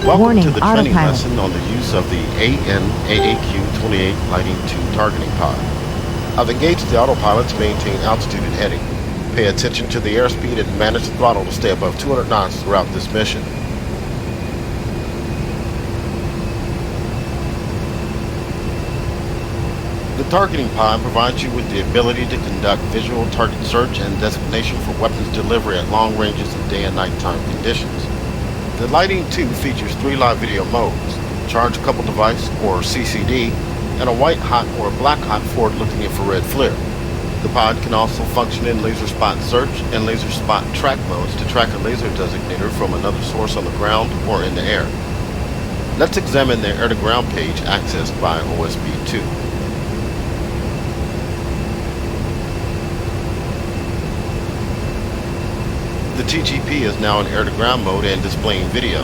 Welcome Warning, to the training autopilot. lesson on the use of the AAQ-28 Lighting 2 targeting pod. I've engaged the autopilot to maintain altitude and heading. Pay attention to the airspeed and manage the throttle to stay above 200 knots throughout this mission. The targeting pod provides you with the ability to conduct visual target search and designation for weapons delivery at long ranges in day and nighttime conditions. The Lighting 2 features 3 live video modes, Charge Coupled Device or CCD, and a white hot or black hot forward-looking infrared flare. The pod can also function in laser spot search and laser spot track modes to track a laser designator from another source on the ground or in the air. Let's examine the air-to-ground page accessed by OSB2. The TGP is now in air-to-ground mode and displaying video.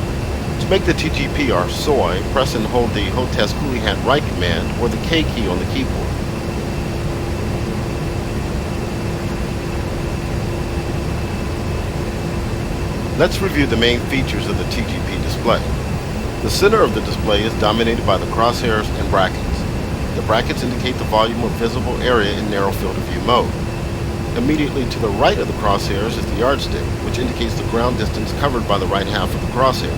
To make the TGP or SOI, press and hold the HOTAS coolie hat right command or the K key on the keyboard. Let's review the main features of the TGP display. The center of the display is dominated by the crosshairs and brackets. The brackets indicate the volume of visible area in narrow field of view mode. Immediately to the right of the crosshairs is the yardstick, which indicates the ground distance covered by the right half of the crosshair.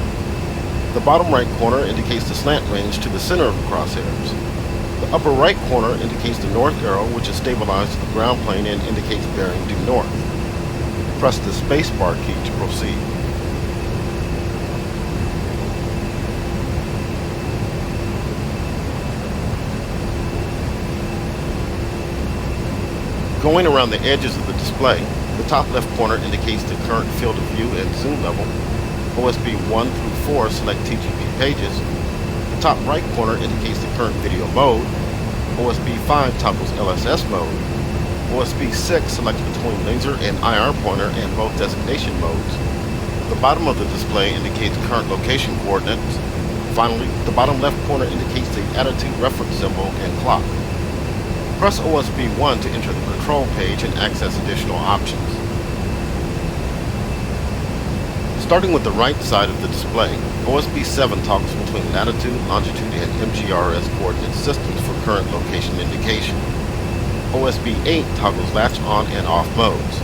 The bottom right corner indicates the slant range to the center of the crosshairs. The upper right corner indicates the north arrow, which is stabilized to the ground plane and indicates bearing due north. Press the spacebar key to proceed. Going around the edges of the display, the top left corner indicates the current field of view and zoom level. OSB 1 through 4 select TGP pages. The top right corner indicates the current video mode. OSB 5 toggles LSS mode. OSB 6 selects between laser and IR pointer and both designation modes. The bottom of the display indicates current location coordinates. Finally, the bottom left corner indicates the attitude reference symbol and clock. Press OSB 1 to enter the control page and access additional options. Starting with the right side of the display, OSB 7 toggles between latitude, longitude, and MGRS coordinate systems for current location indication. OSB 8 toggles latch on and off modes.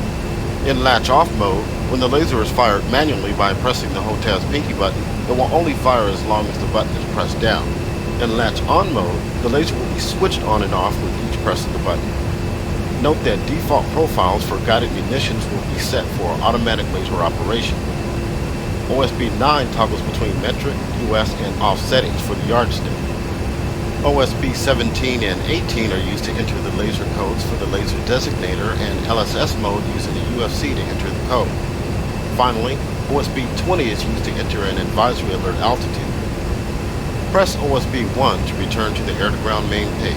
In latch off mode, when the laser is fired manually by pressing the HOTAS pinky button, it will only fire as long as the button is pressed down. In latch on mode, the laser will be switched on and off with each press of the button. Note that default profiles for guided munitions will be set for automatic laser operation. OSB 9 toggles between metric, US, and off settings for the yardstick. OSB 17 and 18 are used to enter the laser codes for the laser designator and LSS mode using the UFC to enter the code. Finally, OSB 20 is used to enter an advisory alert altitude. Press OSB 1 to return to the air-to-ground main page.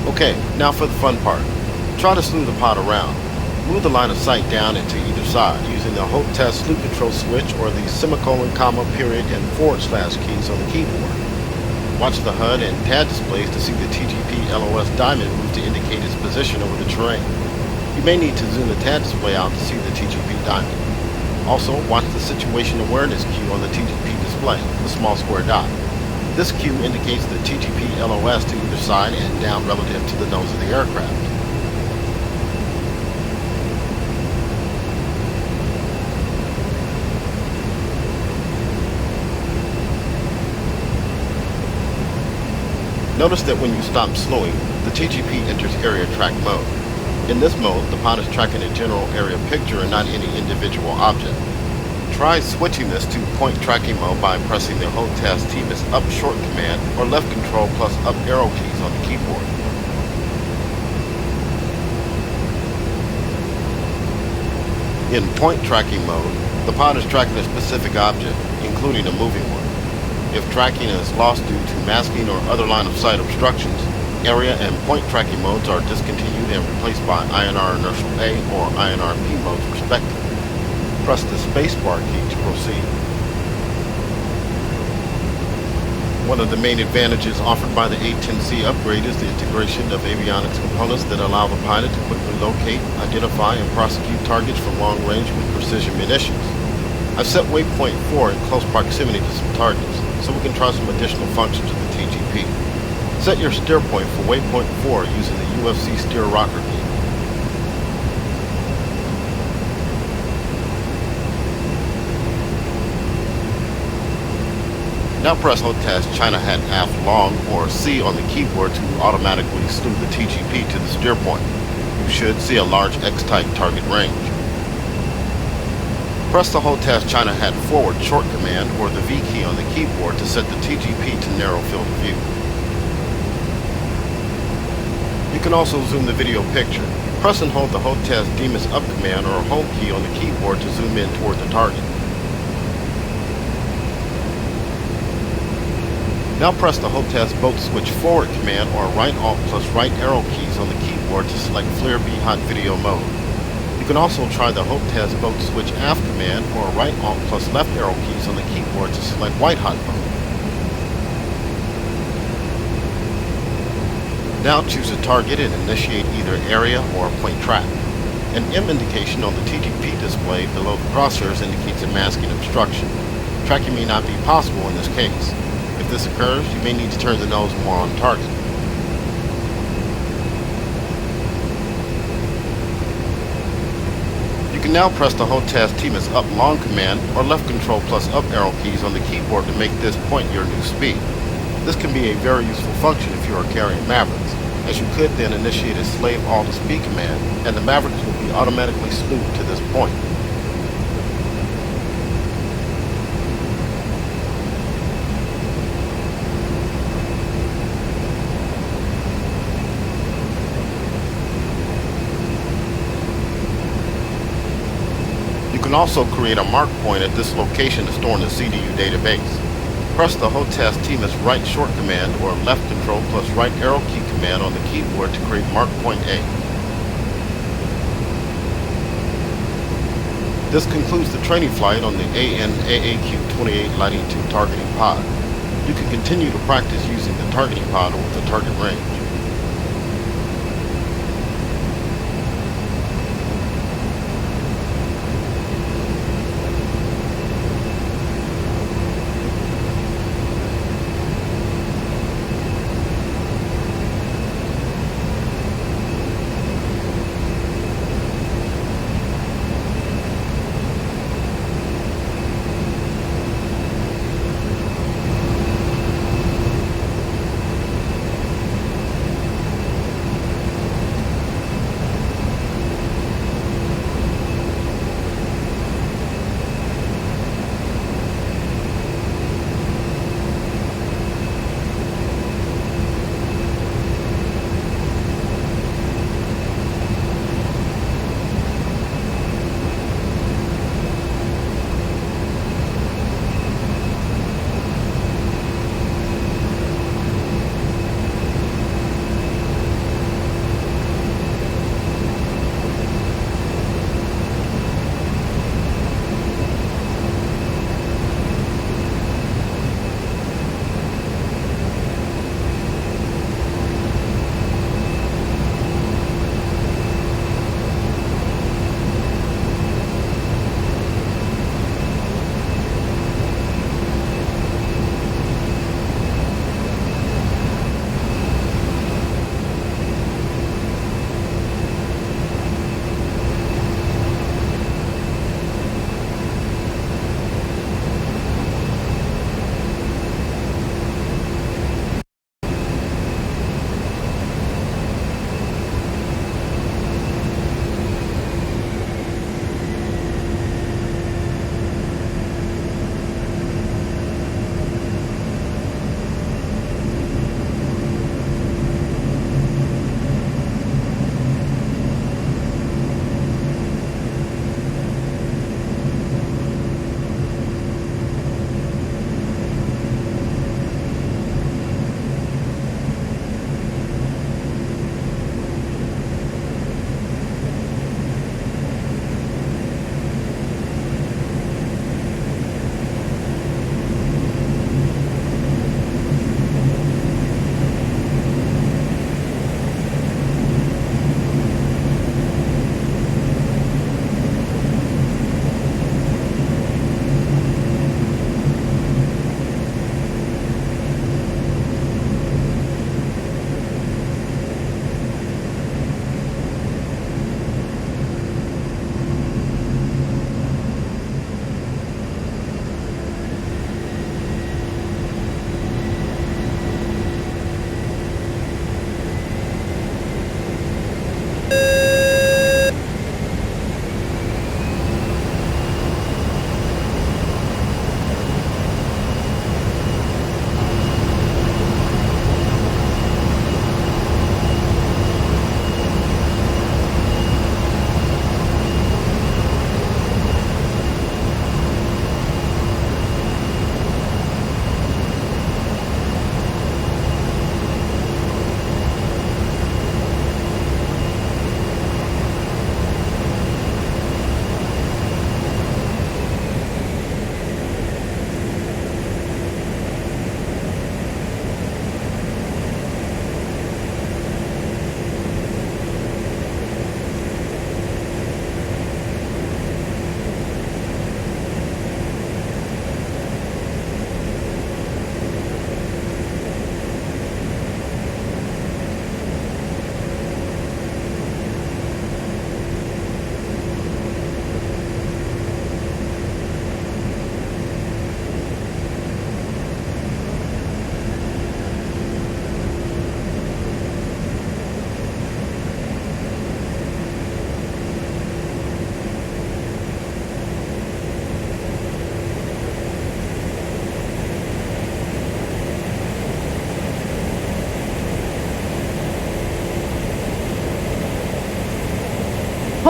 Okay, now for the fun part. Try to slew the pod around. Move the line of sight down and to either side using the HOTAS slew control switch or the semicolon, comma, period, and / keys on the keyboard. Watch the HUD and TAD displays to see the TGP LOS diamond move to indicate its position over the terrain. You may need to zoom the TAD display out to see the TGP diamond. Also, watch the situation awareness cue on the TGP display, the small square dot. This cue indicates the TGP LOS to either side and down relative to the nose of the aircraft. Notice that when you stop slowing, the TGP enters area track mode. In this mode, the pod is tracking a general area picture and not any individual object. Try switching this to point tracking mode by pressing the HOTAS TMIS up short command or left control plus up arrow keys on the keyboard. In point tracking mode, the pod is tracking a specific object, including a moving one. If tracking is lost due to masking or other line of sight obstructions, Area and point tracking modes are discontinued and replaced by INR inertial A or INR P modes respectively. Press the spacebar key to proceed. One of the main advantages offered by the A-10C upgrade is the integration of avionics components that allow the pilot to quickly locate, identify, and prosecute targets from long range with precision munitions. I've set waypoint 4 in close proximity to some targets, so we can try some additional functions of the TGP. Set your steer point for waypoint 4 using the UFC steer rocker key. Now press Hold Task China Hat Aft Long or C on the keyboard to automatically slew the TGP to the steer point. You should see a large X-type target range. Press the Hold Task China Hat Forward Short command or the V key on the keyboard to set the TGP to narrow field of view. You can also zoom the video picture. Press and hold the Hold Task Demus Up command or Home key on the keyboard to zoom in toward the target. Now press the Hold Task Boat Switch Forward command or Right Alt plus Right Arrow keys on the keyboard to select Flare B Hot Video mode. You can also try the Hold Task Boat Switch Aft command or Right Alt plus Left Arrow keys on the keyboard to select White Hot mode. Now choose a target and initiate either area or point track. An M indication on the Tgp display below the crosshairs indicates a masking obstruction. Tracking may not be possible in this case. If this occurs, you may need to turn the nose more on target. You can now press the Hold Task Demus Up Long command or left control plus up arrow keys on the keyboard to make this point your new speed. This can be a very useful function if you are carrying Mavericks, as you could then initiate a slave all to speed command and the Mavericks will be automatically slewed to this point. You can also create a mark point at this location to store in the CDU database. Press the Hold Task Demus Right Short command or left control plus right arrow key command on the keyboard to create mark point A. This concludes the training flight on the AAQ-28 Lighting 2 targeting pod. You can continue to practice using the targeting pod with the target range.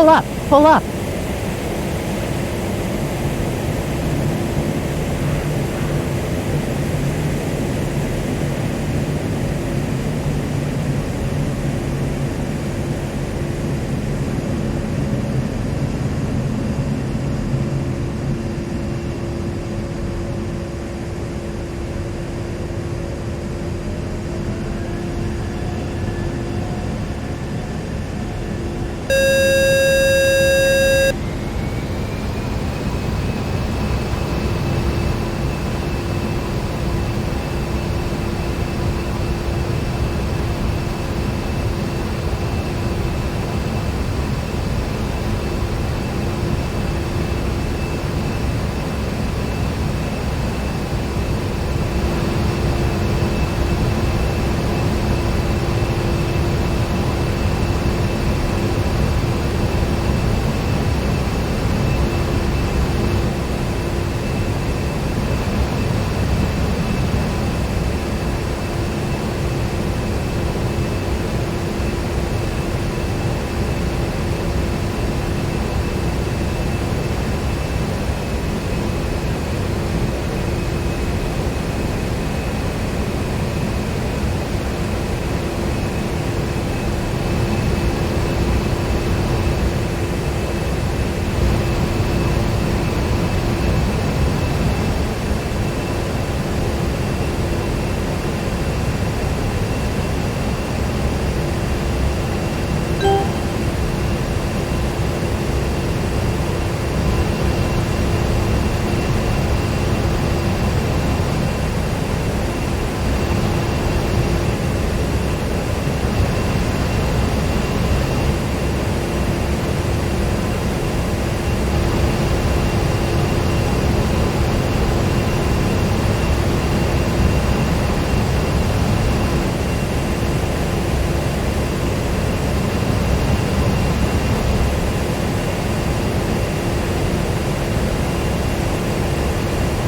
Pull up, pull up.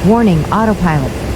Warning, autopilot.